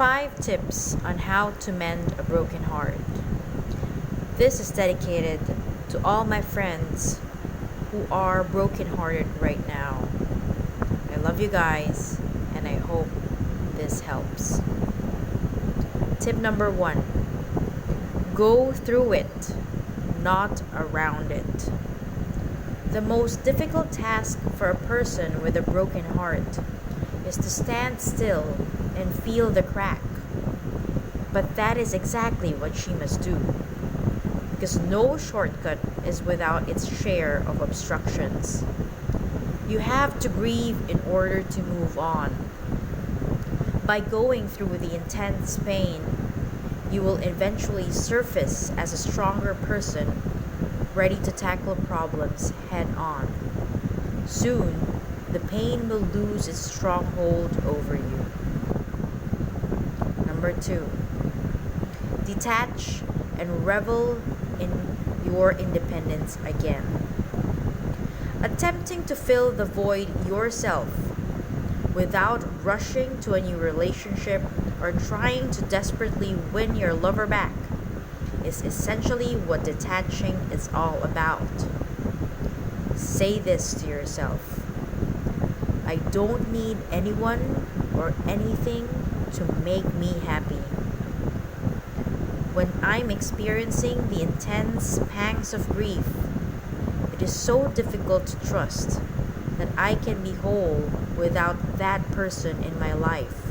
5 tips on how to mend a broken heart. This is dedicated to all my friends who are brokenhearted right now. I love you guys and I hope this helps. Tip number 1. Go through it, not around it. The most difficult task for a person with a broken heart is to stand still and feel the crack. But that is exactly what she must do, because no shortcut is without its share of obstructions. You have to grieve in order to move on. By going through the intense pain, you will eventually surface as a stronger person, ready to tackle problems head on. Soon, the pain will lose its stronghold over you. Number 2. Detach and revel in your independence again. Attempting to fill the void yourself without rushing to a new relationship or trying to desperately win your lover back is essentially what detaching is all about. Say this to yourself: I don't need anyone or anything to make me happy. When I'm experiencing the intense pangs of grief, it is so difficult to trust that I can be whole without that person in my life.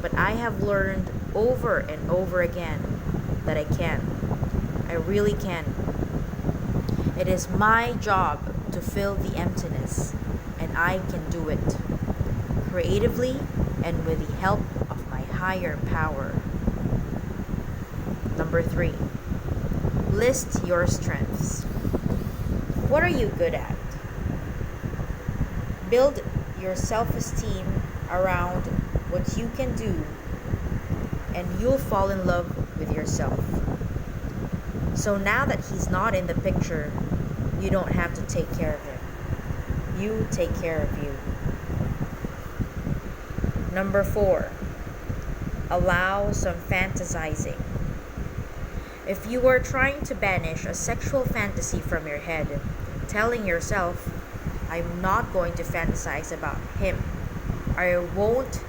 But I have learned over and over again that I can. I really can. It is my job to fill the emptiness, and I can do it creatively and with the help of my higher power. Number 3. List your strengths. What are you good at? Build your self-esteem around what you can do, and you'll fall in love with yourself. So now that he's not in the picture, you don't have to take care of him. You take care of you. Number 4. Allow some fantasizing. If you are trying to banish a sexual fantasy from your head, telling yourself, I'm not going to fantasize about him, I won't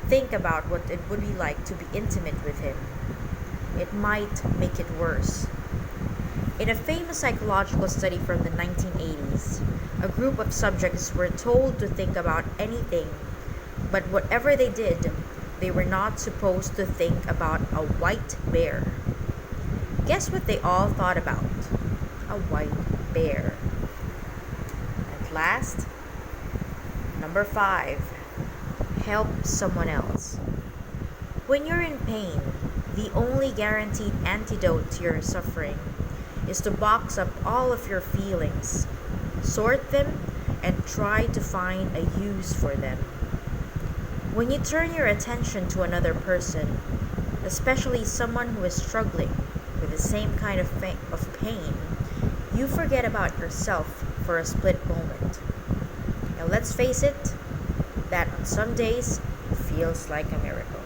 think about what it would be like to be intimate with him, it might make it worse. In a famous psychological study from the 1980s, a group of subjects were told to think about anything, but whatever they did, they were not supposed to think about a white bear. Guess what they all thought about? A white bear. At last, number 5. Help someone else. When you're in pain, the only guaranteed antidote to your suffering is to box up all of your feelings, sort them, and try to find a use for them. When you turn your attention to another person, especially someone who is struggling with the same kind of pain, you forget about yourself for a split moment. Now let's face it, that on some days it feels like a miracle.